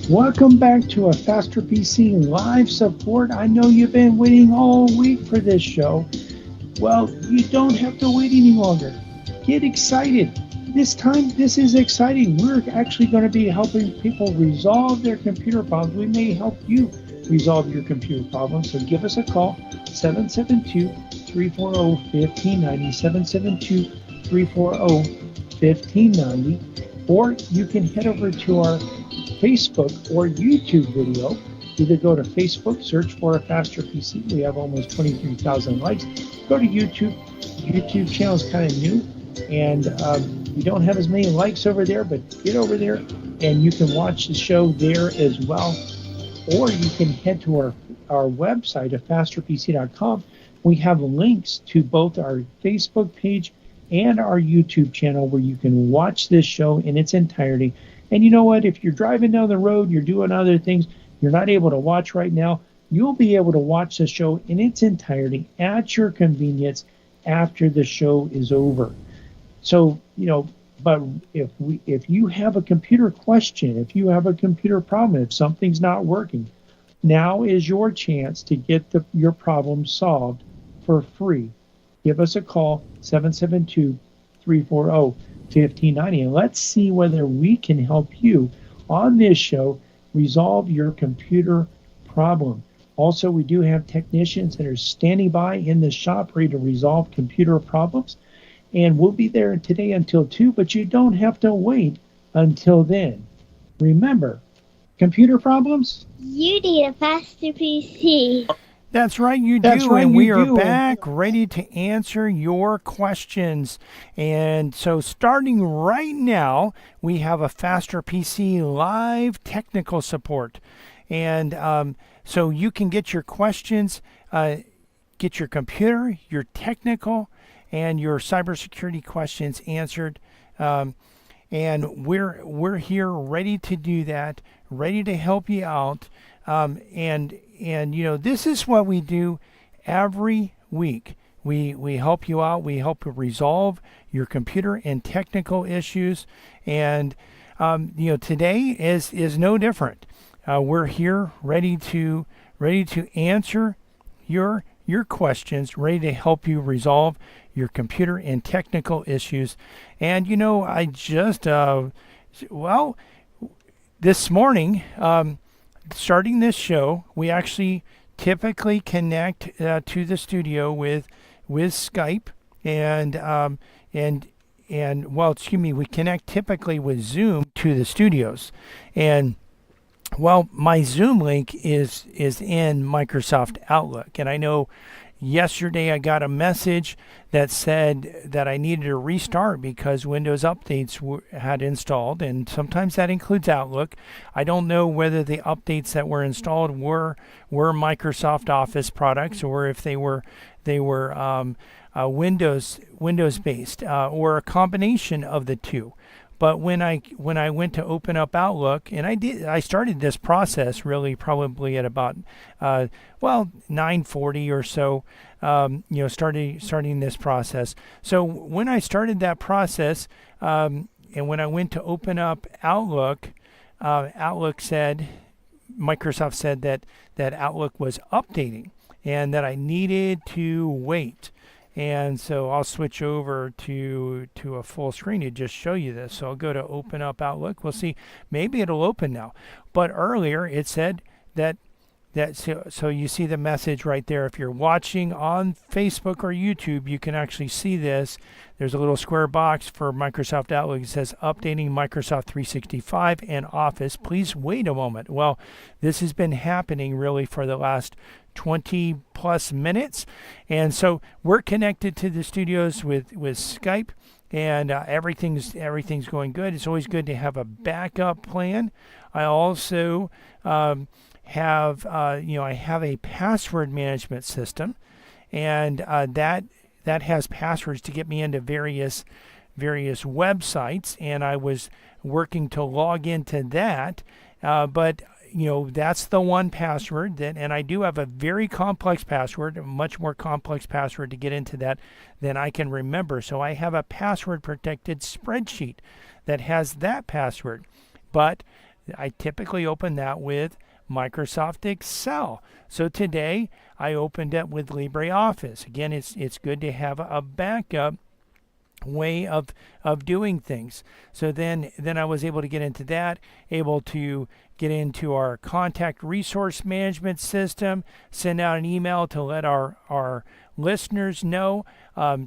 Welcome back to a Faster PC live support. I know you've been waiting all week for this show. Well, you don't have to wait any longer. Get excited. This time, this is exciting. We're actually going to be helping people resolve their computer problems. We may help you resolve your computer problems. So give us a call, 772-340-1590, 772-340-1590. Or you can head over to our Facebook or YouTube video. Either go to Facebook, search for a Faster PC. We have almost 23,000 likes. Go to YouTube. YouTube channel is kind of new, and we don't have as many likes over there, but get over there and you can watch the show there as well. Or you can head to our website at fasterpc.com. We have links to both our Facebook page and our YouTube channel where you can watch this show in its entirety. And you know what? If you're driving down the road, you're doing other things, you're not able to watch right now, you'll be able to watch the show in its entirety at your convenience after the show is over. So, but if you have a computer question, if you have a computer problem, if something's not working, now is your chance to get your problem solved for free. Give us a call, 772-340-1590, and let's see whether we can help you on this show resolve your computer problem. Also, we do have technicians that are standing by in the shop ready to resolve computer problems. And we'll be there today until 2, but you don't have to wait until then. Remember, computer problems? You need a Faster PC. That's right, you do. That's right, and we are do. back ready to answer your questions. And so starting right now, we have a Faster PC live technical support. And so you can get your questions, get your computer, your technical, and your cybersecurity questions answered. And we're here ready to do that, ready to help you out. And this is what we do every week. We help you out. We help you resolve your computer and technical issues. And today is no different. We're here ready to answer your questions, ready to help you resolve your computer and technical issues. And I just this morning, starting this show, we actually typically connect to the studio with Skype, we connect typically with Zoom to the studios. And my Zoom link is in Microsoft Outlook, and I know yesterday I got a message that said that I needed to restart because Windows updates had installed, and sometimes that includes Outlook. I don't know whether the updates that were installed were Microsoft Office products or if they were Windows based or a combination of the two. But when I went to open up Outlook, and I started this process really probably at about 9:40 or so, starting this process. So when I started that process, and when I went to open up Outlook, Microsoft said that Outlook was updating and that I needed to wait. And so I'll switch over to a full screen to just show you this. So I'll go to open up Outlook. We'll see. Maybe it'll open now. But earlier it said that so you see the message right there. If you're watching on Facebook or YouTube, you can actually see this. There's a little square box for Microsoft Outlook. It says updating Microsoft 365 and Office. Please wait a moment. Well, this has been happening really for the last 20 plus minutes. And so we're connected to the studios with Skype, and everything's going good. It's always good to have a backup plan. I also have a password management system, and that has passwords to get me into various websites, and I was working to log into that, but that's the one password and I do have a very complex password, a much more complex password to get into that than I can remember. So I have a password protected spreadsheet that has that password. But I typically open that with Microsoft Excel. So today I opened it with LibreOffice. Again, it's good to have a backup way of doing things. So then I was able to get into that, able to get into our contact resource management system, send out an email to let our listeners know,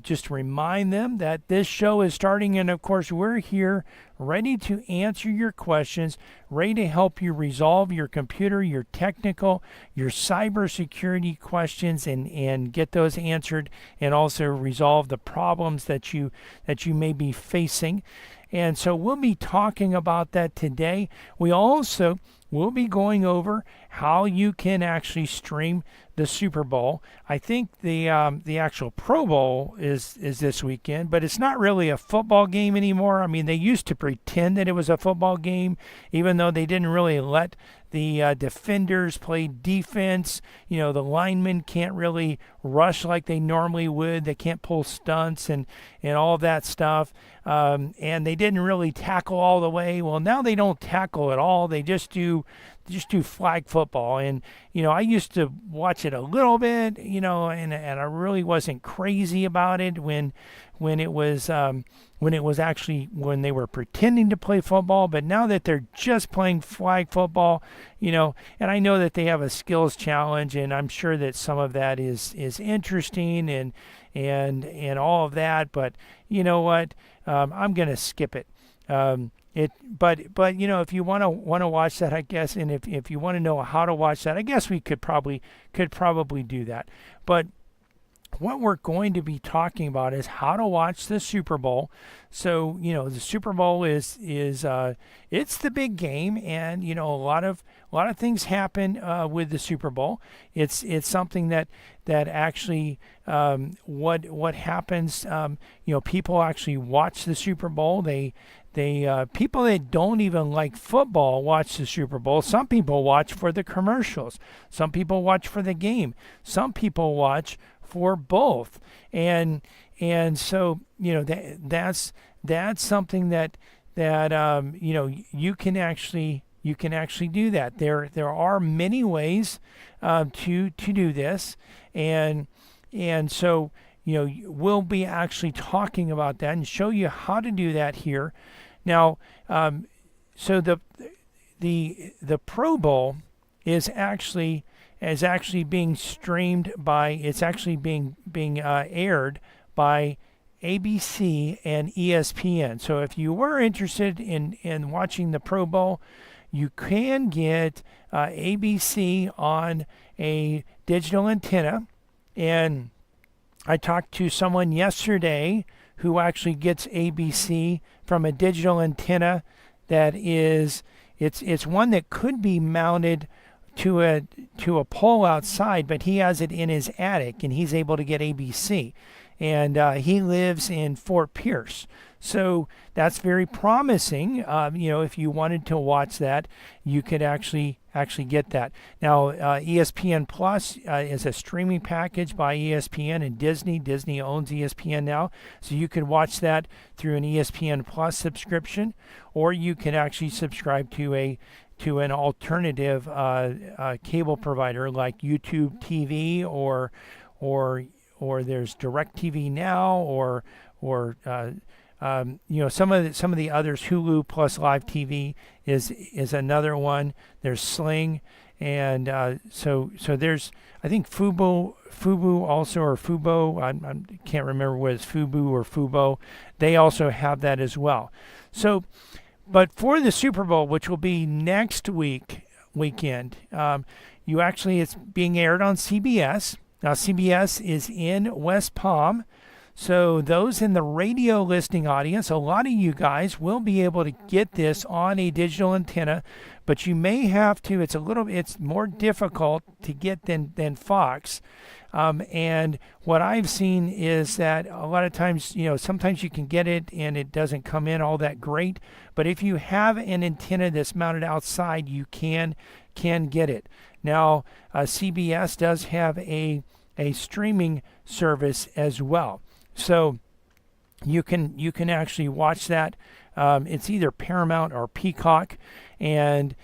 just remind them that this show is starting, and of course we're here ready to answer your questions, ready to help you resolve your computer, your technical, your cybersecurity questions, and get those answered, and also resolve the problems that you may be facing. And so we'll be talking about that today. We also will be going over how you can actually stream the Super Bowl. I think the actual Pro Bowl is this weekend, but it's not really a football game anymore. I mean, they used to pretend that it was a football game, even though they didn't really let the defenders play defense. You know, the linemen can't really rush like they normally would. They can't pull stunts and all of that stuff. And they didn't really tackle all the way. Well, now they don't tackle at all. They just do flag football. And I used to watch it a little bit, and I really wasn't crazy about it when it was actually when they were pretending to play football. But now that they're just playing flag football, and I know that they have a skills challenge, and I'm sure that some of that is interesting and all of that. But you know what? I'm gonna skip it. But if you want to watch that, I guess, and if you want to know how to watch that, I guess we could probably do that. But what we're going to be talking about is how to watch the Super Bowl. So the Super Bowl is it's the big game, and a lot of things happen with the Super Bowl. It's something that actually what happens. People actually watch the Super Bowl. They people that don't even like football watch the Super Bowl. Some people watch for the commercials. Some people watch for the game. Some people watch for both. And so that's something that you can actually do that. There are many ways to do this, and so we'll be actually talking about that and show you how to do that here. Now, so the Pro Bowl is actually being streamed by, it's actually being aired by ABC and ESPN. So if you were interested in watching the Pro Bowl, you can get ABC on a digital antenna. And I talked to someone yesterday who actually gets ABC from a digital antenna that is, it's one that could be mounted to a pole outside, but he has it in his attic, and he's able to get ABC. And he lives in Fort Pierce. So that's very promising. If you wanted to watch that, you could actually get that. Now, ESPN Plus is a streaming package by ESPN and Disney. Disney owns ESPN now, so you could watch that through an ESPN Plus subscription, or you can actually subscribe to an alternative cable provider like YouTube TV or there's DirecTV Now or some of the others. Hulu plus Live TV is another one. There's Sling, and so there's, I think, Fubo also, or Fubo. I can't remember whether it's Fubu or Fubo. They also have that as well. So, but for the Super Bowl, which will be next weekend, it's being aired on CBS. Now, CBS is in West Palm. So those in the radio listening audience, a lot of you guys will be able to get this on a digital antenna, but you may have to, it's more difficult to get than Fox. And what I've seen is that a lot of times, sometimes you can get it and it doesn't come in all that great. But if you have an antenna that's mounted outside, you can get it. Now, CBS does have a streaming service as well. So you can actually watch that It's either Paramount or Peacock, and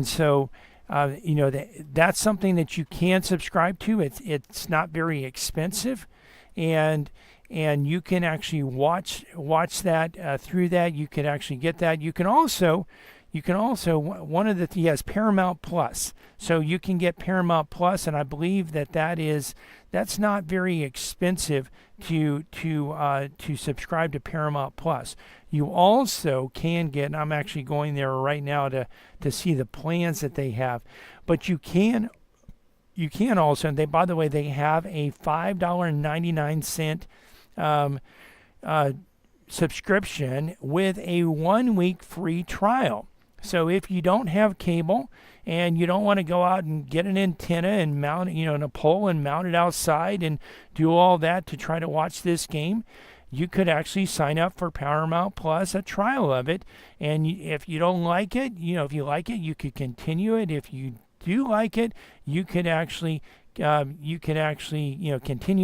so that's something that you can subscribe to. It's not very expensive, and you can actually watch that through that. You can actually get that. You can also he has Paramount Plus, so you can get Paramount Plus, and I believe that's not very expensive to subscribe to Paramount Plus. You also can get, and I'm actually going there right now to see the plans that they have, but you can also, and by the way, they have a $5.99 subscription with a 1-week free trial. So if you don't have cable and you don't want to go out and get an antenna and mount it, in a pole and mount it outside and do all that to try to watch this game, you could actually sign up for Paramount Plus, a trial of it. And if you don't like it, if you like it, you could continue it. If you do like it, you could actually continue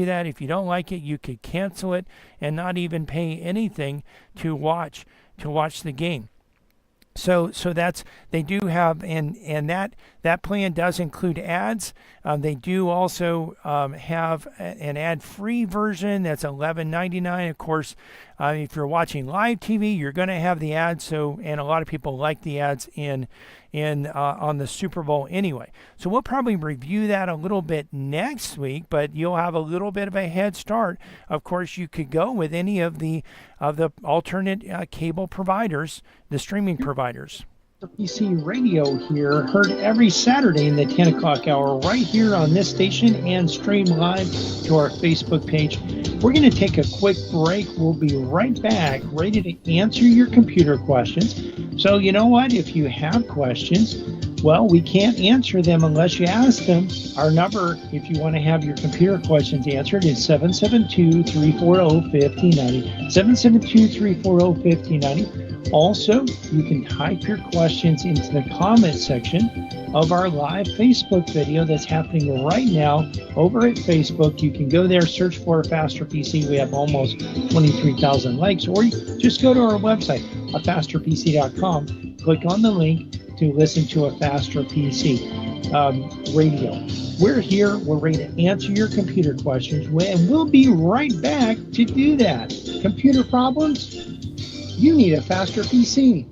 that. If you don't like it, you could cancel it and not even pay anything to watch the game. So that's, they do have, and that plan does include ads. They do also have an ad-free version that's $11.99. Of course, if you're watching live TV, you're going to have the ads. And a lot of people like the ads on the Super Bowl anyway. So we'll probably review that a little bit next week, but you'll have a little bit of a head start. Of course, you could go with any of the alternate cable providers, the streaming providers. PC Radio here, heard every Saturday in the 10 o'clock hour right here on this station and stream live to our Facebook page. We're going to take a quick break. We'll be right back, ready to answer your computer questions. So you know what? If you have questions, well, we can't answer them unless you ask them. Our number, if you want to have your computer questions answered, is 772-340-5090. 772-340-5090. Also, you can type your questions into the comment section of our live Facebook video that's happening right now over at Facebook. You can go there, search for Faster PC. We have almost 23,000 likes. Or just go to our website, afasterpc.com. Click on the link to listen to a Faster PC radio. We're here. We're ready to answer your computer questions, and we'll be right back to do that. Computer problems? You need a Faster PC.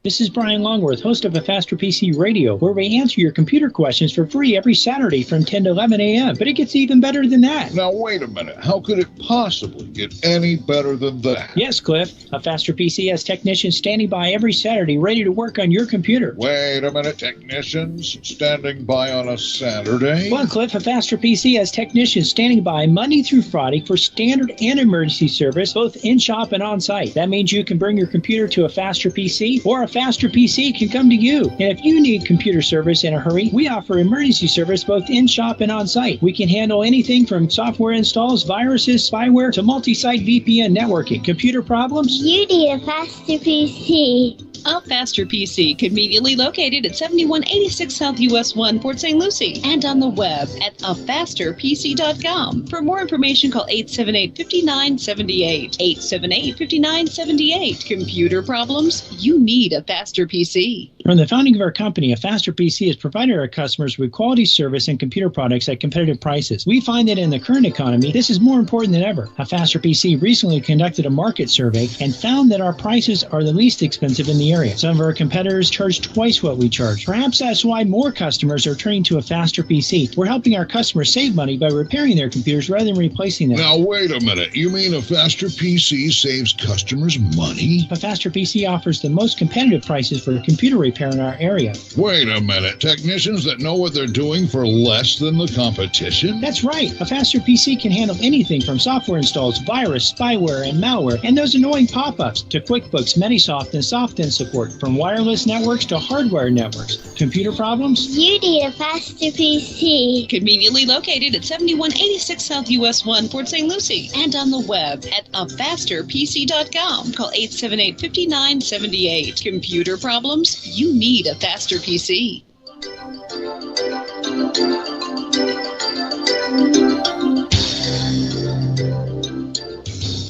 This is Brian Longworth, host of A Faster PC Radio, where we answer your computer questions for free every Saturday from 10 to 11 a.m. But it gets even better than that. Now, wait a minute. How could it possibly get any better than that? Yes, Cliff. A Faster PC has technicians standing by every Saturday ready to work on your computer. Wait a minute. Technicians standing by on a Saturday? Well, Cliff, A Faster PC has technicians standing by Monday through Friday for standard and emergency service, both in-shop and on-site. That means you can bring your computer to A Faster PC, or A Faster PC can come to you. And if you need computer service in a hurry, we offer emergency service both in-shop and on-site. We can handle anything from software installs, viruses, spyware, to multi-site VPN networking. Computer problems? You need a Faster PC. A Faster PC, conveniently located at 7186 South US 1, Port St. Lucie, and on the web at afasterpc.com. For more information, call 878-5978. 878-5978. Computer problems? You need a Faster PC. From the founding of our company, A Faster PC has provided our customers with quality service and computer products at competitive prices. We find that in the current economy, this is more important than ever. A Faster PC recently conducted a market survey and found that our prices are the least expensive in the area. Some of our competitors charge twice what we charge. Perhaps that's why more customers are turning to A Faster PC. We're helping our customers save money by repairing their computers rather than replacing them. Now, wait a minute. You mean A Faster PC saves customers money? A Faster PC offers the most competitive prices for computer repair in our area. Wait a minute. Technicians that know what they're doing for less than the competition? That's right. A Faster PC can handle anything from software installs, virus, spyware, and malware, and those annoying pop-ups, to QuickBooks, Manysoft, and SoftIn support, from wireless networks to hardware networks. Computer problems? You need a Faster PC. Conveniently located at 7186 South US 1, Port St. Lucie, and on the web at afasterpc.com. Call 878-5978. Computer problems? You need a Faster PC.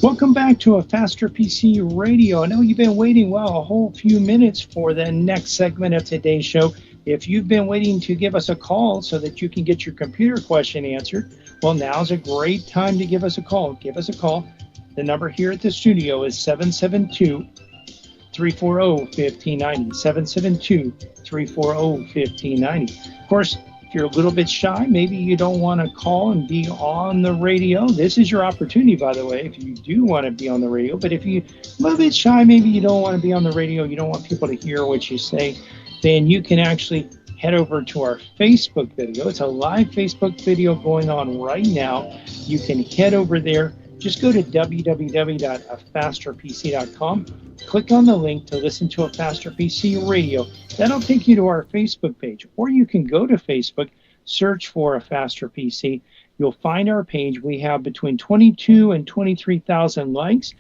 Welcome back to a Faster PC Radio. I know you've been waiting, a whole few minutes for the next segment of today's show. If you've been waiting to give us a call so that you can get your computer question answered, well, now's a great time to give us a call. Give us a call. The number here at the studio is 772-340-1590, 772-340-1590. Of course, if you're a little bit shy, maybe you don't want to call and be on the radio, this is your opportunity, by the way, if you do want to be on the radio. But if you're a little bit shy, maybe you don't want to be on the radio, you don't want people to hear what you say, then you can actually head over to our Facebook video. It's a live Facebook video going on right now. You can head over there. Just go to www.afasterpc.com. Click on the link to listen to a Faster PC Radio. That'll take you to our Facebook page. Or you can go to Facebook, search for a Faster PC. You'll find our page. We have between 22 and 23,000 likes.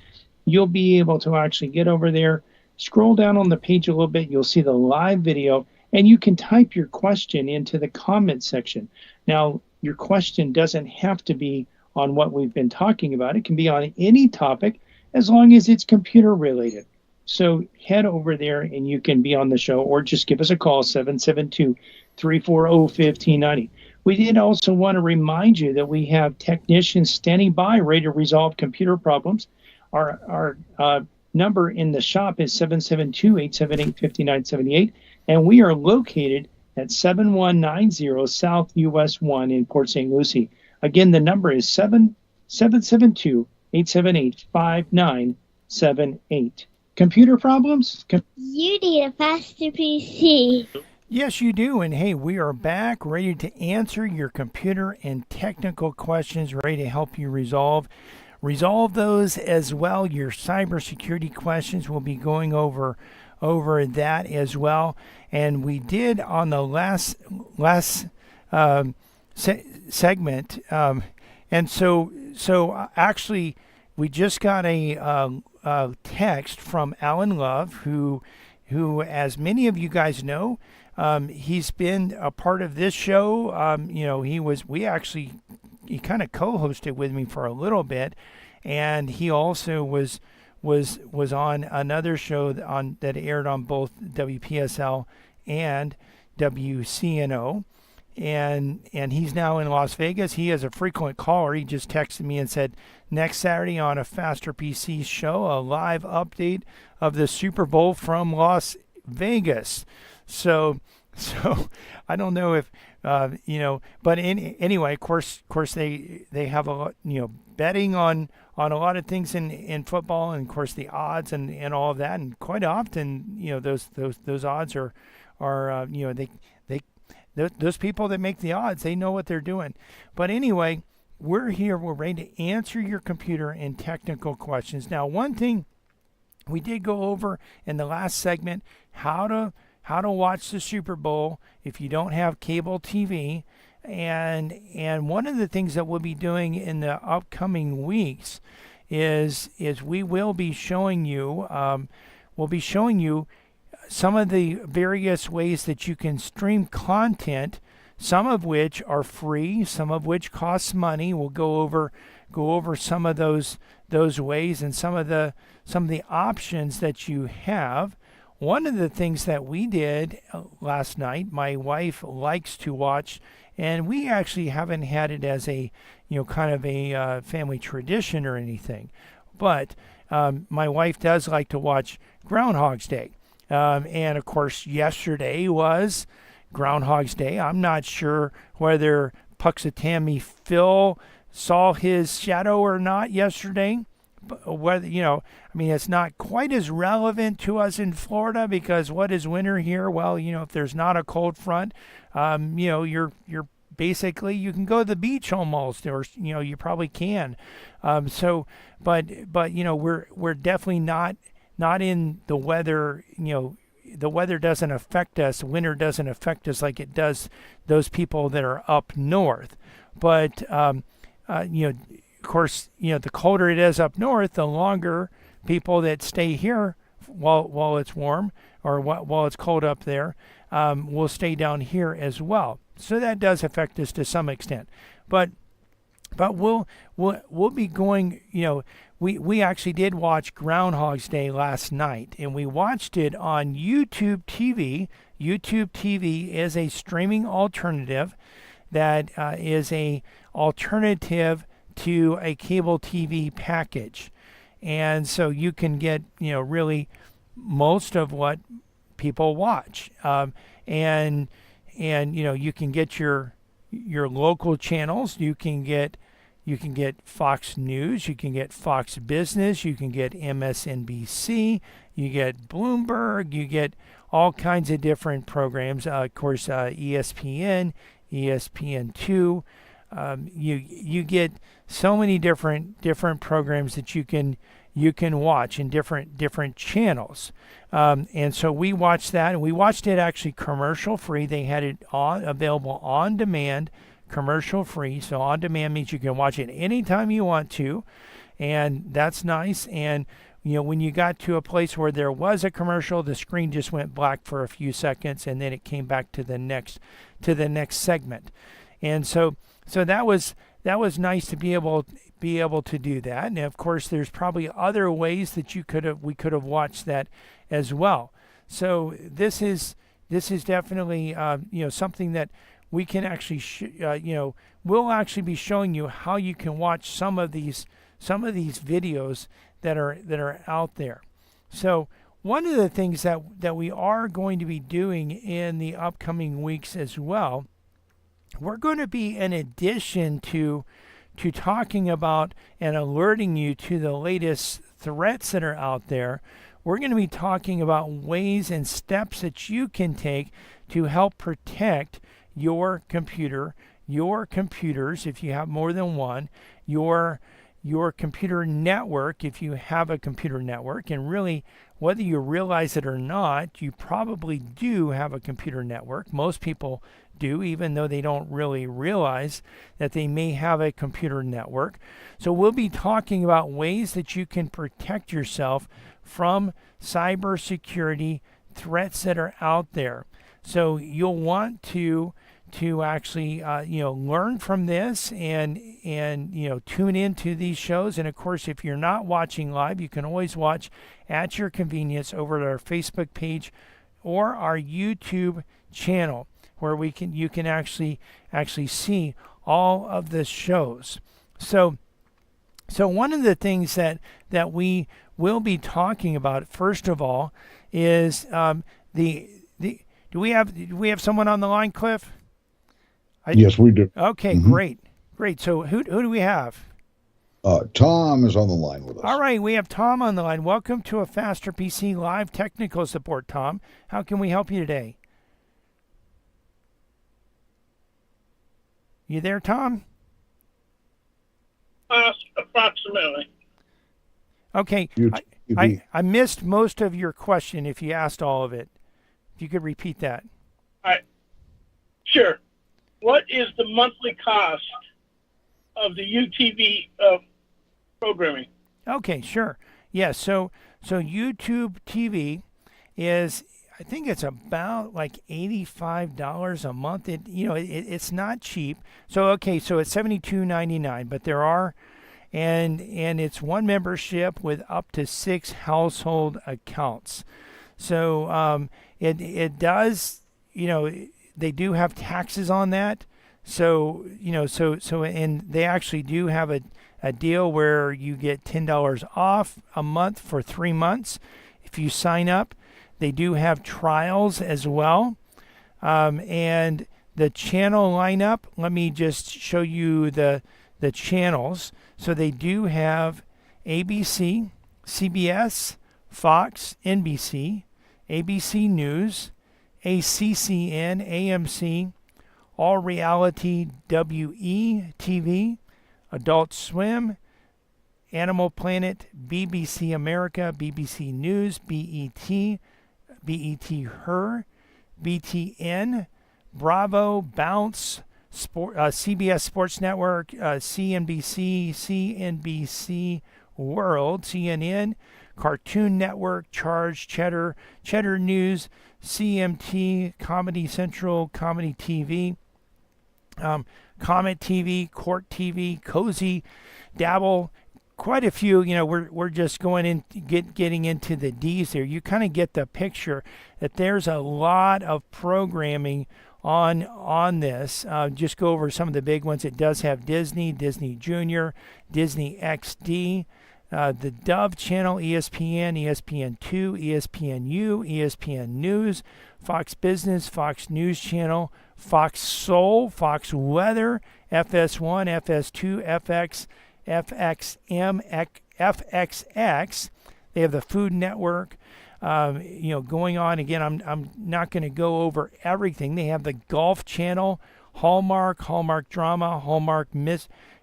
You'll be able to actually get over there, scroll down on the page a little bit. You'll see the live video, and you can type your question into the comment section. Now, your question doesn't have to be on what we've been talking about. It can be on any topic as long as it's computer related. So head over there and you can be on the show, or just give us a call, 772-340-1590. We did also want to remind you that we have technicians standing by ready to resolve computer problems. Our number in the shop is 772-878-5978, and we are located at 7190 South US 1 in Port St. Lucie. Again, the number is 772-878-5978. Computer problems? You need a faster PC. Yes, you do. And hey, we are back ready to answer your computer and technical questions, ready to help you resolve those as well. Your cybersecurity questions, will be going over that as well. And we did on the last segment, and so actually we just got a text from Alan Love, who as many of you guys know, he's been a part of this show. He kind of co-hosted with me for a little bit, and he also was on another show that aired on both WPSL and WCNO. And he's now in Las Vegas. He is a frequent caller. He just texted me and said, next Saturday on a Faster PC show, a live update of the Super Bowl from Las Vegas. So I don't know if, but anyway, of course they have a lot, betting on a lot of things in football, and of course the odds and all of that. And quite often, those odds are those people that make the odds, they know what they're doing. But anyway, we're here. We're ready to answer your computer and technical questions. Now, one thing we did go over in the last segment, how to watch the Super Bowl if you don't have cable TV. And one of the things that we'll be doing in the upcoming weeks is we will be showing you, some of the various ways that you can stream content, some of which are free, some of which costs money. We'll go over some of those ways and some of the options that you have. One of the things that we did last night, my wife likes to watch, and we actually haven't had it as a kind of a family tradition or anything, but my wife does like to watch Groundhog's Day. And of course, yesterday was Groundhog's Day. I'm not sure whether Puxatawny Phil saw his shadow or not yesterday. But whether it's not quite as relevant to us in Florida, because what is winter here? Well, if there's not a cold front, you're basically, you can go to the beach almost, or you probably can. But we're definitely not in the weather. The weather doesn't affect us. Winter doesn't affect us like it does those people that are up north. But of course, the colder it is up north, the longer people that stay here while it's warm, or while it's cold up there, will stay down here as well. So that does affect us to some extent. But But we'll be going. We actually did watch Groundhog's Day last night, and we watched it on YouTube TV. YouTube TV is a streaming alternative that is a alternative to a cable TV package, and so you can get really most of what people watch, and you can get your local channels. You can get Fox News, you can get Fox Business, you can get MSNBC, you get Bloomberg, you get all kinds of different programs. Of course, ESPN, ESPN2. You get so many different programs that you can watch in different channels. And so we watched that, and we watched it actually commercial free. They had it available on demand, commercial free. So on demand means you can watch it anytime you want to, and that's nice. And when you got to a place where there was a commercial, the screen just went black for a few seconds, and then it came back to the next segment. And so that was nice to be able to do that. And of course, there's probably other ways that we could have watched that as well. So this is definitely something that we can actually we'll actually be showing you how you can watch some of these videos that are out there. So one of the things that we are going to be doing in the upcoming weeks as well, we're going to be, in addition to talking about and alerting you to the latest threats that are out there, we're going to be talking about ways and steps that you can take to help protect your computer, your computers, if you have more than one, your computer network, if you have a computer network. And really, whether you realize it or not, you probably do have a computer network. Most people do, even though they don't really realize that they may have a computer network. So we'll be talking about ways that you can protect yourself from cybersecurity threats that are out there. So you'll want to actually learn from this and tune into these shows. And of course, if you're not watching live, you can always watch at your convenience over at our Facebook page or our YouTube channel, where you can actually see all of the shows. So one of the things that we will be talking about, first of all, is do we have someone on the line, Cliff? Yes, we do. Okay, Mm-hmm. Great. So who do we have? Tom is on the line with us. All right, we have Tom on the line. Welcome to a Faster PC Live technical support, Tom. How can we help you today? You there, Tom? Approximately. Okay, I missed most of your question if you asked all of it. If you could repeat that. Sure. What is the monthly cost of the UTV programming? Okay, sure. Yeah, so YouTube TV is, I think it's about like $85 a month. It's not cheap. So it's $72.99, but there are, and it's one membership with up to 6 household accounts. So it does, they do have taxes on that. So and they actually do have a deal where you get $10 off a month for 3 months if you sign up. They do have trials as well. And the channel lineup, let me just show you the channels. So they do have ABC, CBS, Fox, NBC, ABC News, ACCN, AMC, All Reality WE-TV, Adult Swim, Animal Planet, BBC America, BBC News, BET, Her, BTN, Bravo, Bounce, CBS Sports Network, CNBC, CNBC World, CNN, Cartoon Network, Charge, Cheddar News, CMT, Comedy Central, Comedy TV, Comet TV, Court TV, Cozy, Dabble, quite a few. We're just going in getting into the D's there. You kind of get the picture that there's a lot of programming on this. Just go over some of the big ones. It does have Disney, Disney Junior, Disney XD, the Dove channel, ESPN, ESPN2, ESPNU, ESPN News, Fox Business, Fox News Channel, Fox Soul, Fox Weather, FS1, FS2, FX, FXM, FXX. They have the Food Network. Going on again. I'm not going to go over everything. They have the Golf Channel, Hallmark, Hallmark Drama, Hallmark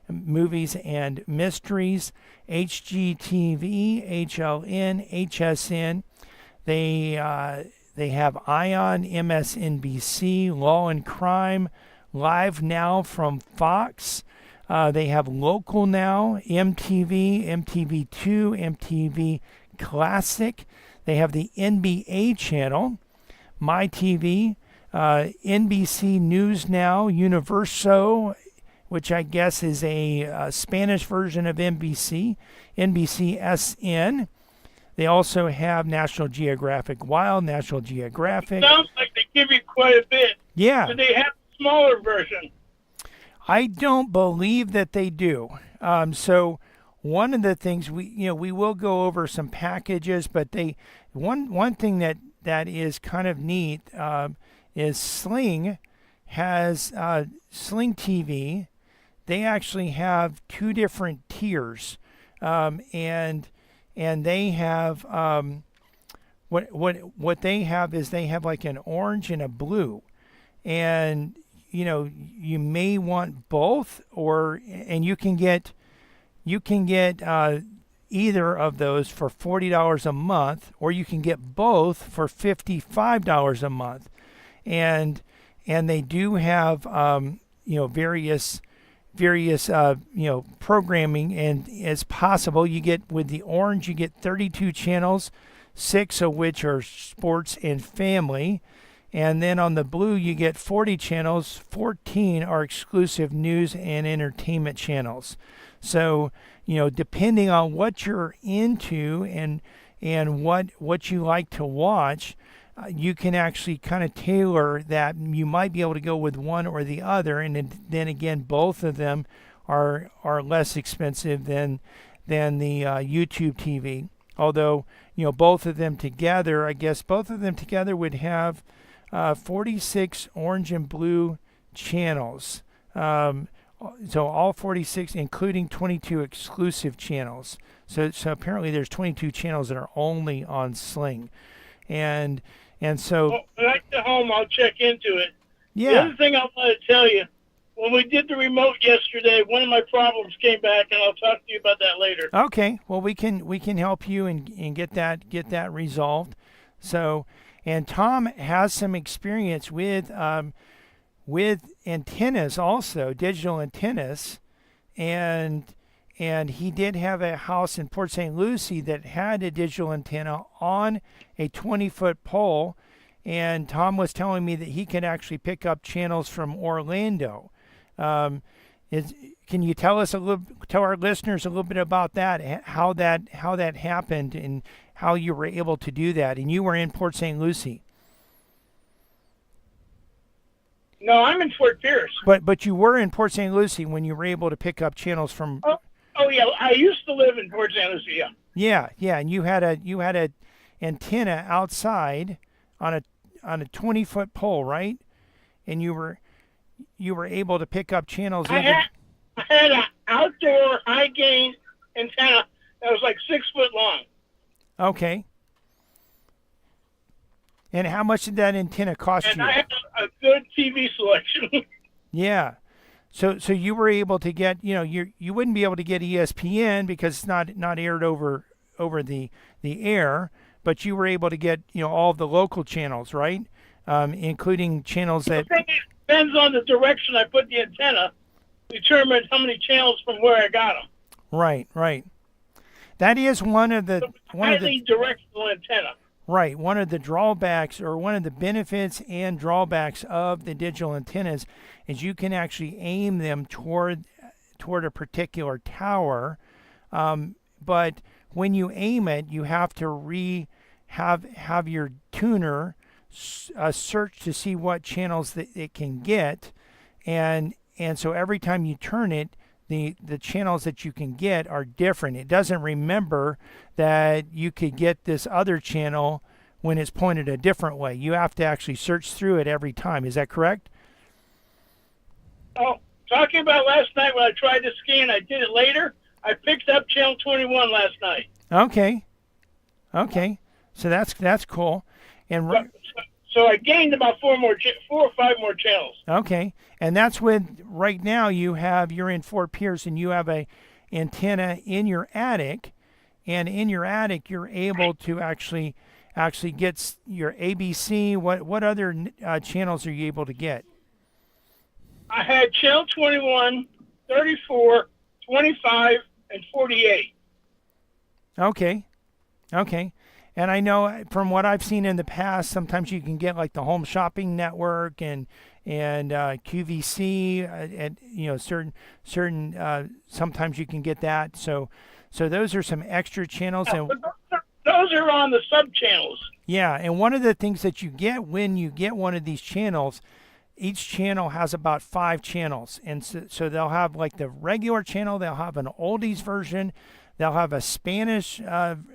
Movies and Mysteries, HGTV, HLN, HSN. They have Ion, MSNBC, Law and Crime, Live Now from Fox. They have Local Now, MTV, MTV2, MTV Classic. They have the NBA channel, MyTV, NBC News Now, Universo, which I guess is a Spanish version of NBC, NBCSN. They also have National Geographic Wild, National Geographic. Sounds like they give you quite a bit. Yeah. Do they have a smaller version? I don't believe that they do. So one of the things we will go over some packages, but one thing that is kind of neat is Sling has Sling TV. They actually have two different tiers, and they have what they have is they have like an orange and a blue, and you may want both, and you can get either of those for $40 a month, or you can get both for $55 a month, and they do have various programming, and as possible, you get with the orange, you get 32 channels, 6 of which are sports and family. And then on the blue, you get 40 channels, 14 are exclusive news and entertainment channels. So, depending on what you're into and what you like to watch, you can actually kind of tailor that. You might be able to go with one or the other, and then again, both of them are less expensive than the YouTube TV. Although, both of them together, I guess both of them together would have 46 orange and blue channels. So all 46, including 22 exclusive channels. So apparently there's 22 channels that are only on Sling. And so... Well, when I get home, I'll check into it. Yeah. The other thing I want to tell you, when we did the remote yesterday, one of my problems came back, and I'll talk to you about that later. Okay. Well, we can help you and get that resolved. So... And Tom has some experience with antennas also, digital antennas, and he did have a house in Port St. Lucie that had a digital antenna on a 20-foot pole, and Tom was telling me that he could actually pick up channels from Orlando. Can you tell our listeners a little bit about that, how that happened, and how you were able to do that? And you were in Port St. Lucie. No, I'm in Fort Pierce. But you were in Port St. Lucie when you were able to pick up channels from. Oh yeah, I used to live in Port St. Lucie. Yeah. Yeah, and you had a antenna outside on a 20-foot pole, right? And you were able to pick up channels. I had an outdoor high gain antenna that was like 6 foot long. Okay. And how much did that antenna cost you? And I had a good TV selection. Yeah. So you were able to get, you wouldn't be able to get ESPN because it's not aired over the air, but you were able to get, all of the local channels, right? Including channels that... It depends on the direction I put the antenna, determines how many channels from where I got them. Right. That is one of the Highly directional antenna. Right. One of the drawbacks or one of the benefits and drawbacks of the digital antennas is you can actually aim them toward a particular tower. But when you aim it, you have to have your tuner search to see what channels that it can get. And so every time you turn it, the channels that you can get are different. It doesn't remember that you could get this other channel when it's pointed a different way. You have to actually search through it every time. Is that correct? Oh, talking about last night when I tried to scan, I did it later. I picked up channel 21 last night. Okay. So that's cool. And so I gained about 4 or 5 more channels. okay. And that's when right now you're in Fort Pierce and you have a antenna in your attic, and in your attic you're able to actually get your ABC. What other channels are you able to get? I had channel 21, 34, 25, and 48. Okay. And I know from what I've seen in the past, sometimes you can get like the Home Shopping Network and QVC, and certain sometimes you can get that. So those are some extra channels. Yeah, And those are on the sub channels. yeah, and one of the things that you get when you get one of these channels, each channel has about 5 channels, and so they'll have like the regular channel, they'll have an oldies version, they'll have a Spanish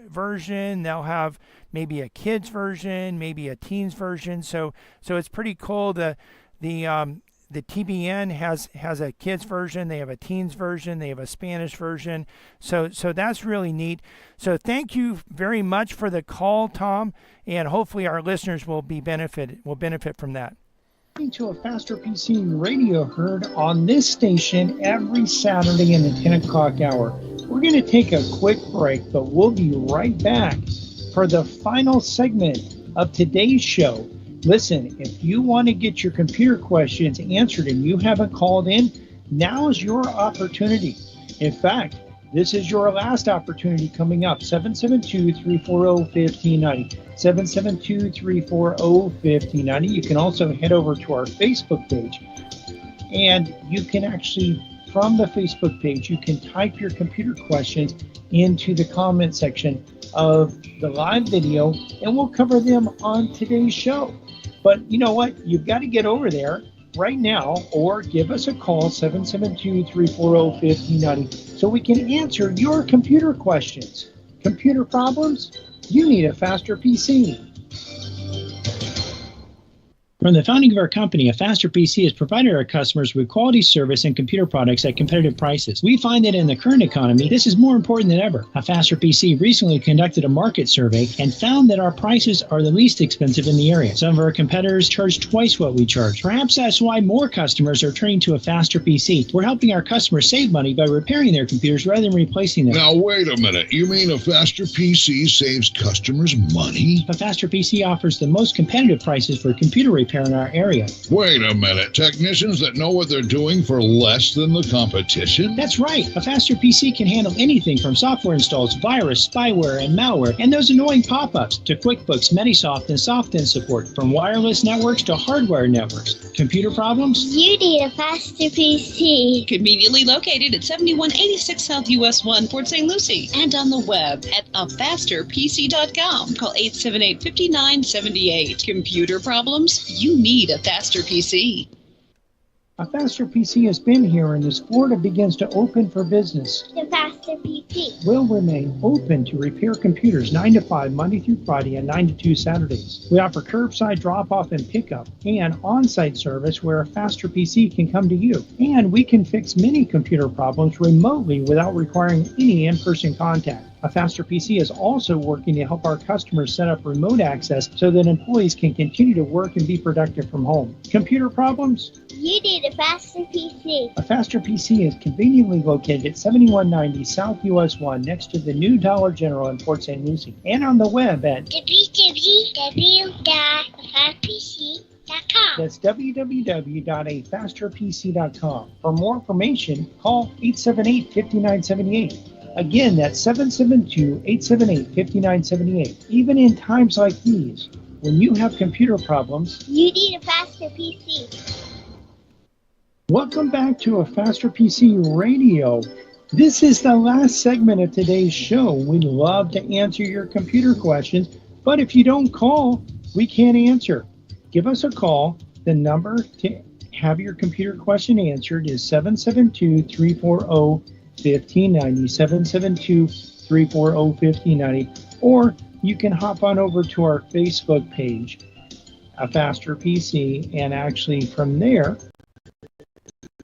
version, they'll have maybe a kids version, maybe a teens version. So it's pretty cool. The TBN has a kids version, they have a teens version, they have a Spanish version. So that's really neat. So thank you very much for the call, Tom, and hopefully our listeners will benefit from that. To a Faster PC radio heard on this station every Saturday in the 10 o'clock hour. We're going to take a quick break, but we'll be right back for the final segment of today's show. Listen, if you want to get your computer questions answered and you haven't called in, now's your opportunity. In fact, this is your last opportunity coming up. 772-340-1590. 772-340-1590. You can also head over to our Facebook page, and you can actually, from the Facebook page, you can type your computer questions into the comment section of the live video, and we'll cover them on today's show. But you know what? You've got to get over there right now or give us a call, 772-340-1590, so we can answer your computer questions. Computer problems? You need a Faster PC. From the founding of our company, A Faster PC has provided our customers with quality service and computer products at competitive prices. We find that in the current economy, this is more important than ever. A Faster PC recently conducted a market survey and found that our prices are the least expensive in the area. Some of our competitors charge twice what we charge. Perhaps that's why more customers are turning to A Faster PC. We're helping our customers save money by repairing their computers rather than replacing them. Now, wait a minute. You mean A Faster PC saves customers money? A Faster PC offers the most competitive prices for computer repair in our area. Wait a minute. Technicians that know what they're doing for less than the competition? That's right. A Faster PC can handle anything from software installs, virus, spyware, and malware, and those annoying pop-ups, to QuickBooks, Metisoft, and SoftIn support, from wireless networks to hardware networks. Computer problems? You need a Faster PC. Conveniently located at 7186 South US 1, Port St. Lucie, and on the web at afasterpc.com. Call 878-5978. Computer problems? You need a Faster PC. A Faster PC has been here, and as Florida begins to open for business, The Faster PC. will remain open to repair computers 9 to 5 Monday through Friday and 9 to 2 Saturdays. We offer curbside drop-off and pickup and on-site service where a Faster PC can come to you. And we can fix many computer problems remotely without requiring any in-person contact. A Faster PC is also working to help our customers set up remote access so that employees can continue to work and be productive from home. Computer problems? You need a Faster PC. A Faster PC is conveniently located at 7190 South US 1 next to the new Dollar General in Port St. Lucie, and on the web at www.afasterpc.com. that's www.afasterpc.com. For more information, call 878-5978. Again, that's 772-878-5978. Even in times like these, when you have computer problems, You need a faster PC. welcome back to A Faster PC Radio. This is the last segment of today's show. We'd love to answer your computer questions, but if you don't call, we can't answer. Give us a call. The number to have your computer question answered is 772-340-1590, 772-340-1590, or you can hop on over to our Facebook page, A Faster PC, and actually from there,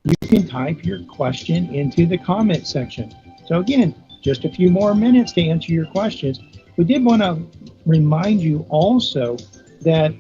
you can type your question into the comment section. So again, just a few more minutes to answer your questions. We did want to remind you also that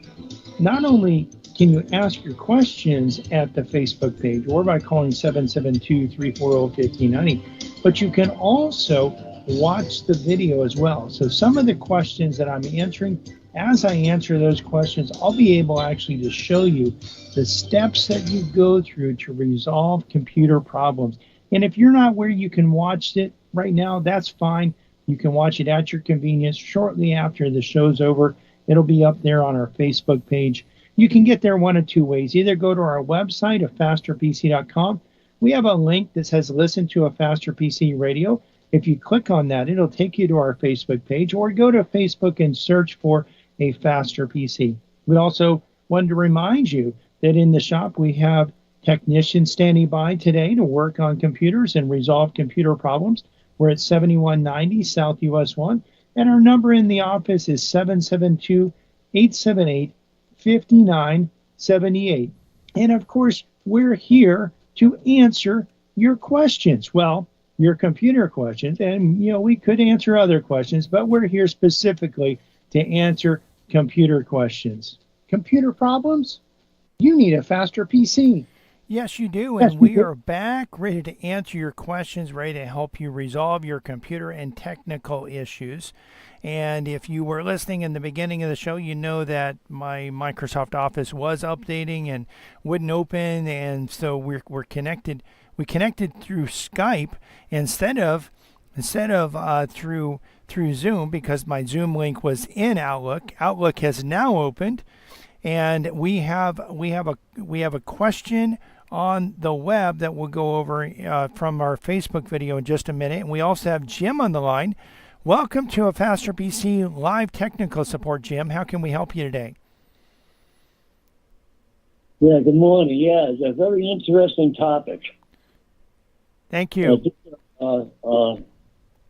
not only can you ask your questions at the Facebook page or by calling 772-340-1590, but you can also watch the video as well. So some of the questions that I'm answering, as I answer those questions, I'll be able actually to show you the steps that you go through to resolve computer problems. And if you're not where you can watch it right now, that's fine. You can watch it at your convenience shortly after the show's over. It'll be up there on our Facebook page. You can get there one of two ways. Either go to our website, afasterpc.com. We have a link that says listen to A Faster PC Radio. If you click on that, it'll take you to our Facebook page, or go to Facebook and search for A Faster PC. We also wanted to remind you that in the shop we have technicians standing by today to work on computers and resolve computer problems. We're at 7190 South US 1, and our number in the office is 772-878-5978. And of course, we're here to answer your questions. Well, your computer questions, and we could answer other questions, but we're here specifically to answer computer questions. Computer problems? You need a faster PC. Yes, you do. Yes, And we we do. are back ready to answer your questions, ready to help you resolve your computer and technical issues. And if you were listening in the beginning of the show, you know that my Microsoft Office was updating and wouldn't open. And so we're connected. We connected through Skype instead of through Zoom, because my Zoom link was in Outlook. Outlook has now opened, and we have a question on the web that we'll go over from our Facebook video in just a minute. And we also have Jim on the line. Welcome to A Faster PC live technical support, Jim. How can we help you today? Yeah, good morning. Yeah, it's a very interesting topic. Thank you.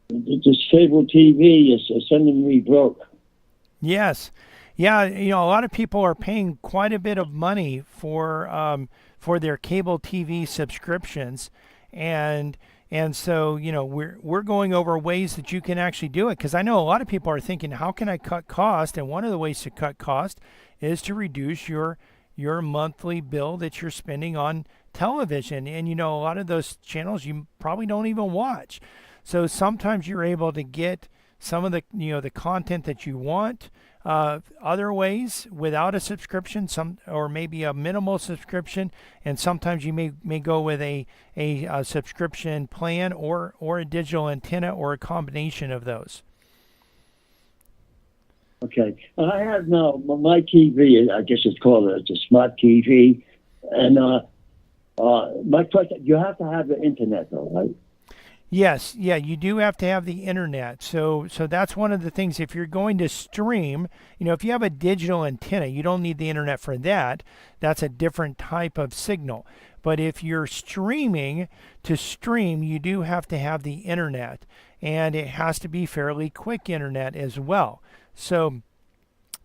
This cable TV is sending me broke. Yes. Yeah, a lot of people are paying quite a bit of money for their cable TV subscriptions, and so we're going over ways that you can actually do it, because I know a lot of people are thinking, how can I cut cost? And one of the ways to cut cost is to reduce your monthly bill that you're spending on television. And a lot of those channels you probably don't even watch. So sometimes you're able to get some of the the content that you want other ways without a subscription, or maybe a minimal subscription, and sometimes you may go with a subscription plan or a digital antenna, or a combination of those. Okay. I have now my TV, I guess it's called a smart TV, and my question, you have to have the internet though, right? Yes, yeah, you do have to have the internet. So that's one of the things. If you're going to stream, if you have a digital antenna, you don't need the internet for that. That's a different type of signal. But if you're streaming, you do have to have the internet, and it has to be fairly quick internet as well. So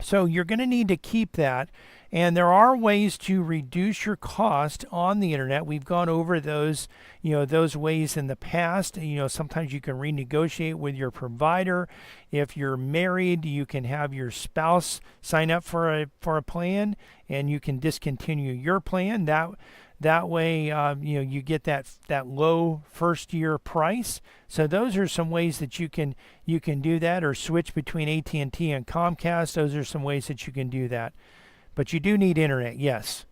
you're going to need to keep that. And there are ways to reduce your cost on the internet. We've gone over those ways in the past. Sometimes you can renegotiate with your provider. If you're married, you can have your spouse sign up for a plan, and you can discontinue your plan. That way, you get that low first year price. So those are some ways that you can do that, or switch between AT&T and Comcast. Those are some ways that you can do that. But you do need internet, yes.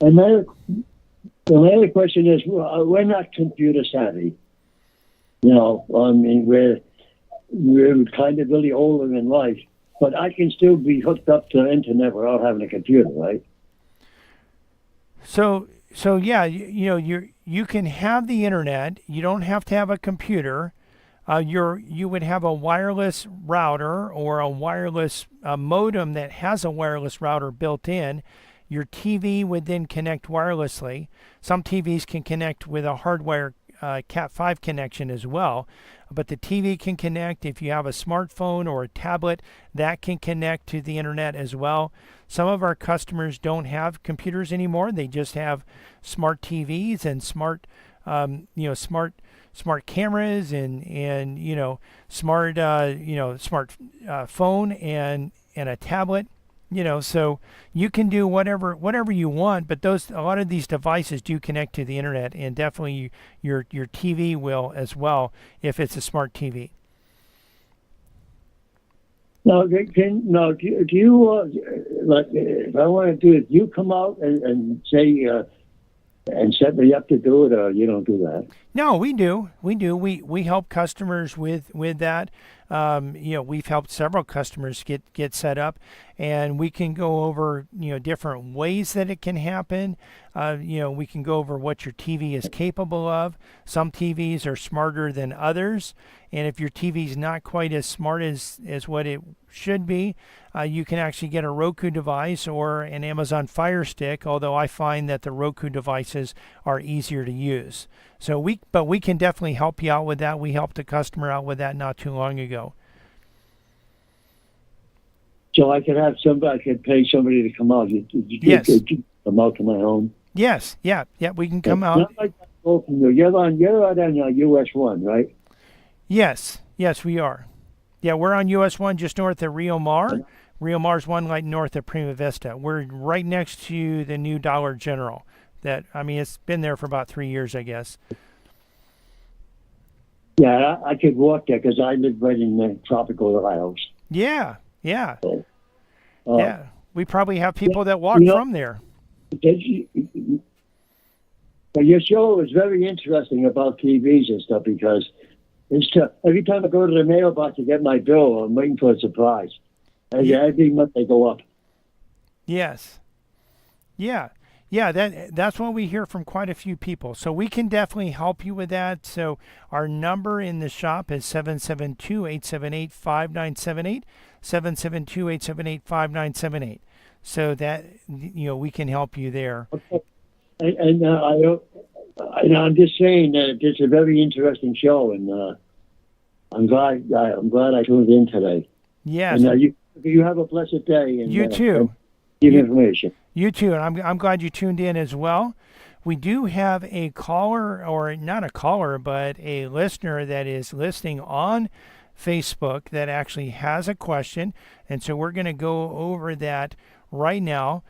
And my other question is, we're not computer savvy. I mean, we're kind of really older in life, but I can still be hooked up to the internet without having a computer, right? So yeah, you can have the internet. You don't have to have a computer. You would have a wireless router or a wireless modem that has a wireless router built in. Your TV would then connect wirelessly. Some TVs can connect with a hardwire Cat5 connection as well, but the TV can connect. If you have a smartphone or a tablet, that can connect to the internet as well. Some of our customers don't have computers anymore. They just have smart TVs and smart cameras and smart phone and a tablet. So you can do whatever you want, but a lot of these devices do connect to the internet, and definitely your TV will as well if it's a smart TV. Now, do you like if I want to do it, do you come out and say and set me up to do it, or you don't do that? No, we do. We help customers with that. We've helped several customers get set up, and we can go over different ways that it can happen. We can go over what your TV is capable of. Some TVs are smarter than others, and if your TV is not quite as smart as what it should be, you can actually get a Roku device or an Amazon Fire Stick, although I find that the Roku devices are easier to use. But we can definitely help you out with that. We helped a customer out with that not too long ago. So I could pay somebody to come out. Yes. Come out to my home. Yes. Yeah. We can come out. Not like you're on US 1, right? Yes, we are. Yeah, we're on US 1 just north of Rio Mar. Rio Mar's one light north of Prima Vista. We're right next to the new Dollar General. It's been there for about 3 years, I guess. Yeah, I could walk there because I live right in the tropical isles. Yeah. So, Yeah. We probably have people that walk from there. But your show is very interesting about TVs and stuff because every time I go to the mailbox to get my bill, I'm waiting for a surprise. And every month they go up. Yes. Yeah, that's what we hear from quite a few people. So we can definitely help you with that. So our number in the shop is 772-878-5978, 772-878-5978. So that, we can help you there. Okay. And I'm just saying that it's a very interesting show, and I'm glad I tuned in today. Yes. And you have a blessed day. And you too. Give information. You too, and I'm glad you tuned in as well. We do have a caller, or not a caller, but a listener that is listening on Facebook that actually has a question, and so we're going to go over that right now.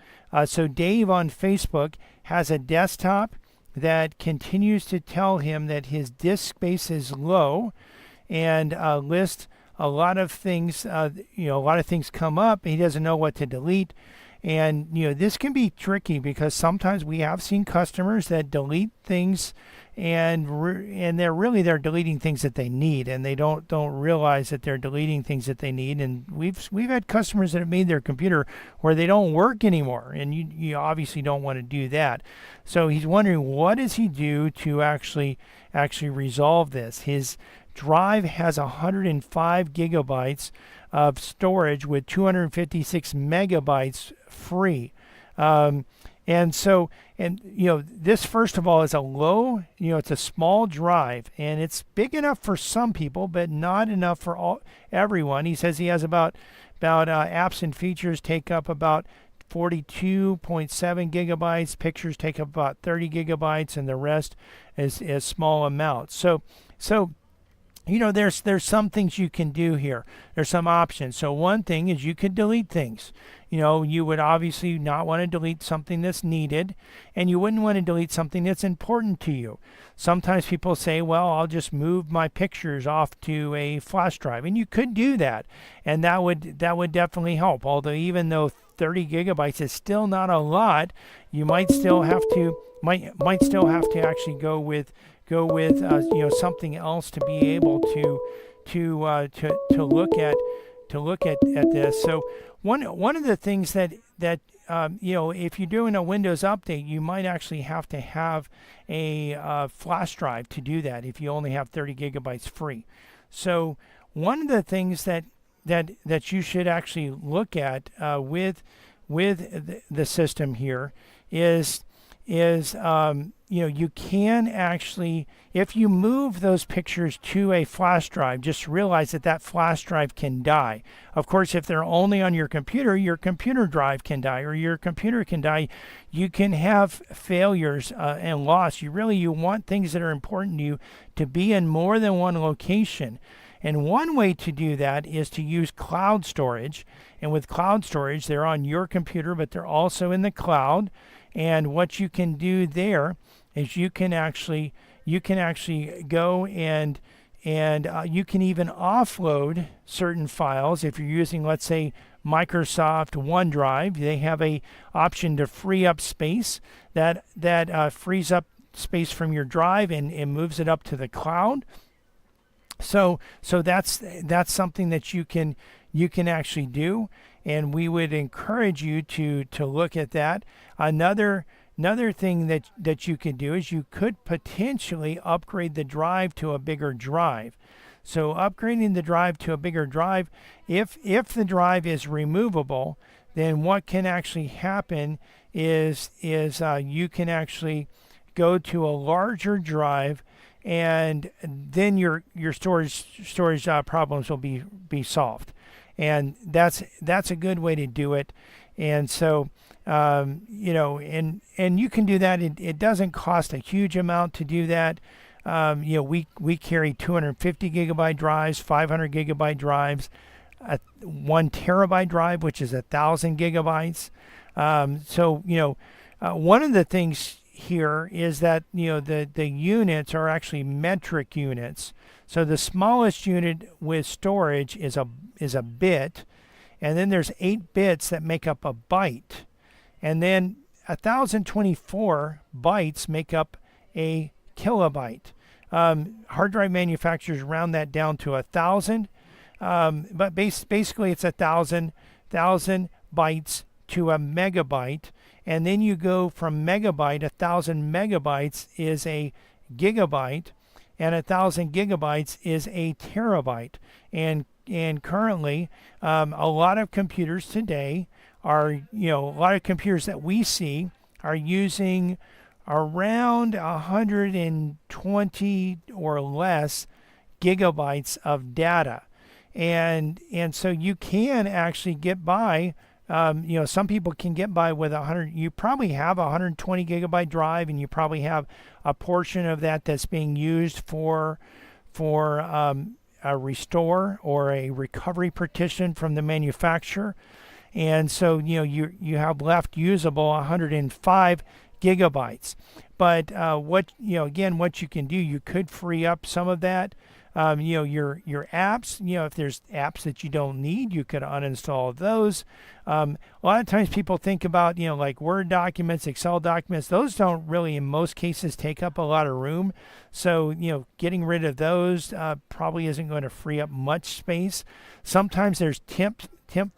So Dave on Facebook has a desktop that continues to tell him that his disk space is low, and lists a lot of things. A lot of things come up. He doesn't know what to delete. And, this can be tricky because sometimes we have seen customers that delete things and they're deleting things that they need, and they don't realize that they're deleting things that they need. And we've had customers that have made their computer where they don't work anymore, and you obviously don't want to do that. So he's wondering, what does he do to actually resolve this? His drive has 105 gigabytes of storage with 256 megabytes free. This, first of all, is a low, it's a small drive, and it's big enough for some people, but not enough for everyone. He says he has about apps and features take up about 42.7 gigabytes, pictures take up about 30 gigabytes, and the rest is small amounts. So there's some things you can do here. There's some options. So one thing is you could delete things. You would obviously not want to delete something that's needed, and you wouldn't want to delete something that's important to you. Sometimes people say, well, I'll just move my pictures off to a flash drive, and you could do that, and that would definitely help. Although even though 30 gigabytes is still not a lot, you might still have to actually go with something else to be able to look at this. So one of the things that if you're doing a Windows update, you might actually have to have a flash drive to do that if you only have 30 gigabytes free. So one of the things that you should actually look at with the system here is you can actually, if you move those pictures to a flash drive, just realize that flash drive can die. Of course, if they're only on your computer drive can die, or your computer can die. You can have failures and loss. You want things that are important to you to be in more than one location. And one way to do that is to use cloud storage. And with cloud storage, they're on your computer, but they're also in the cloud. And what you can do there is you can actually go and you can even offload certain files. If you're using, let's say, Microsoft OneDrive, they have a option to free up space that frees up space from your drive and moves it up to the cloud. So that's something that you can actually do, and we would encourage you to look at that. Another thing that you could do is you could potentially upgrade the drive to a bigger drive. So upgrading the drive to a bigger drive, if the drive is removable, then what can actually happen is you can actually go to a larger drive, and then your storage problems will be solved. And that's a good way to do it. And so and you can do that. It doesn't cost a huge amount to do that. We carry 250 gigabyte drives, 500 gigabyte drives, a 1 terabyte drive, which is 1,000 gigabytes. One of the things here is that the units are actually metric units. So the smallest unit with storage is a bit, and then there's 8 bits that make up a byte, and then 1,024 bytes make up a kilobyte. Hard drive manufacturers round that down to 1,000, but basically it's 1,000 bytes to a megabyte. And then you go from megabyte, 1,000 megabytes is a gigabyte, and 1,000 gigabytes is a terabyte. And currently, a lot of computers today a lot of computers that we see are using around 120 or less gigabytes of data. And so you can actually get by. Some people can get by with 100. You probably have a 120 gigabyte drive, and you probably have a portion of that that's being used for a restore or a recovery partition from the manufacturer. And so you have left usable 105 gigabytes. But what you can do, you could free up some of that. Your apps, if there's apps that you don't need, you could uninstall those. A lot of times people think about, like Word documents, Excel documents, those don't really, in most cases, take up a lot of room. So, getting rid of those probably isn't going to free up much space. Sometimes there's temp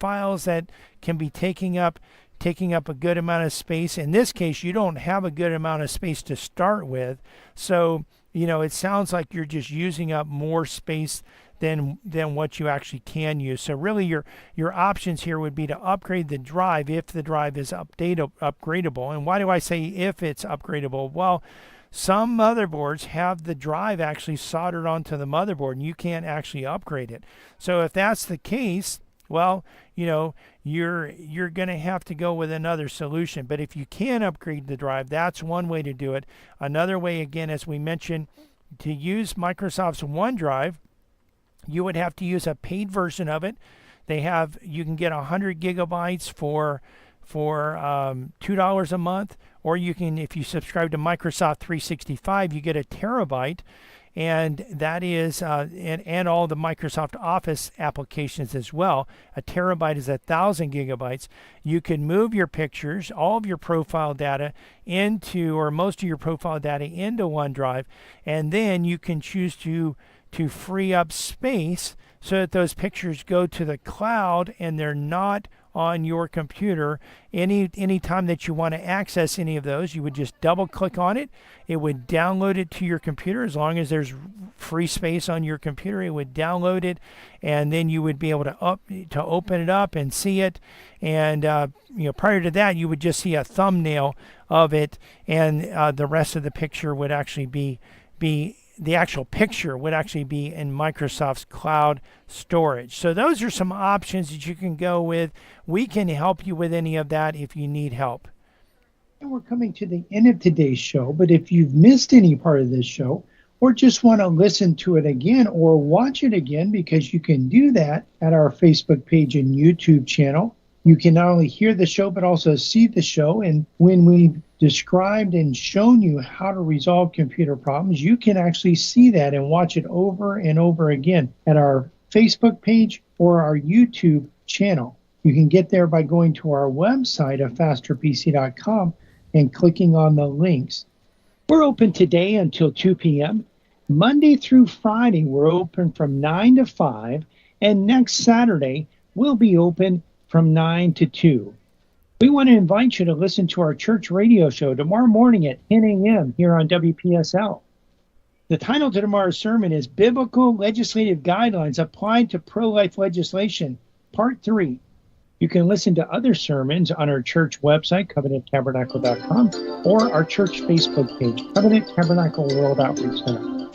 files that can be taking up a good amount of space. In this case, you don't have a good amount of space to start with. So, it sounds like you're just using up more space than what you actually can use. So really your options here would be to upgrade the drive if the drive is upgradable. And why do I say if it's upgradable? Well, some motherboards have the drive actually soldered onto the motherboard, and you can't actually upgrade it. So if that's the case, well, you're going to have to go with another solution. But if you can upgrade the drive, that's one way to do it. Another way, again, as we mentioned, to use Microsoft's OneDrive, you would have to use a paid version of it. You can get 100 gigabytes for $2 a month, or you can, if you subscribe to Microsoft 365, you get a terabyte. and that is and all the Microsoft Office applications as well. A terabyte is 1,000 gigabytes. You can move your pictures, all of your profile data into, or most of your profile data into OneDrive, and then you can choose to free up space so that those pictures go to the cloud and they're not on your computer. Any time that you want to access any of those, you would just double click on it. It would download it to your computer. As long as there's free space on your computer, it would download it, and then you would be able to open it up and see it. And prior to that, you would just see a thumbnail of it, and the rest of the picture would actually be the actual picture would actually be in Microsoft's cloud storage. So those are some options that you can go with. We can help you with any of that if you need help. And we're coming to the end of today's show, but if you've missed any part of this show or just want to listen to it again or watch it again, because you can do that at our Facebook page and YouTube channel. You can not only hear the show, but also see the show. And when we've described and shown you how to resolve computer problems, you can actually see that and watch it over and over again at our Facebook page or our YouTube channel. You can get there by going to our website at fasterpc.com and clicking on the links. We're open today until 2 p.m. Monday through Friday, we're open from 9 to 5. And next Saturday, we'll be open from 9 to 2. We want to invite you to listen to our church radio show tomorrow morning at 10 a.m. here on WPSL. The title to tomorrow's sermon is Biblical Legislative Guidelines Applied to Pro-Life Legislation, Part 3. You can listen to other sermons on our church website, covenanttabernacle.com, or our church Facebook page, Covenant Tabernacle World Outreach Center.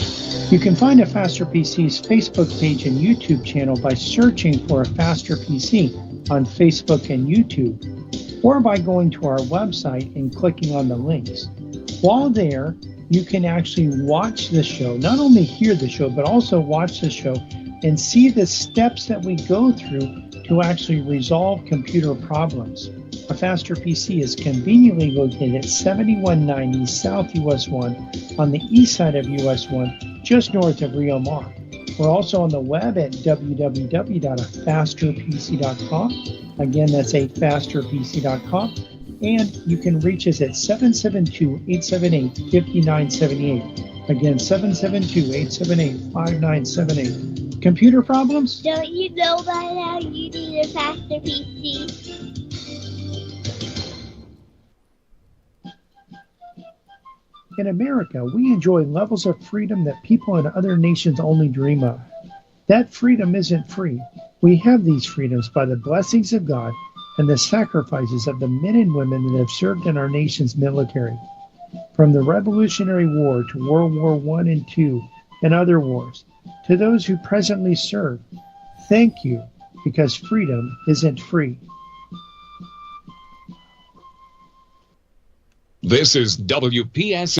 You can find a Faster PC's Facebook page and YouTube channel by searching for a Faster PC on Facebook and YouTube, or by going to our website and clicking on the links. While there, you can actually watch the show, not only hear the show, but also watch the show and see the steps that we go through to actually resolve computer problems. A Faster PC is conveniently located at 7190 South US 1 on the east side of US 1, just north of Rio Mar. We're also on the web at www.fasterpc.com. Again, that's fasterpc.com. And you can reach us at 772-878-5978. Again, 772-878-5978. Computer problems? Don't you know by now you need a faster PC? In America, we enjoy levels of freedom that people in other nations only dream of. That freedom isn't free. We have these freedoms by the blessings of God and the sacrifices of the men and women that have served in our nation's military. From the Revolutionary War to World War I and II and other wars, to those who presently serve, thank you, because freedom isn't free. This is WPS.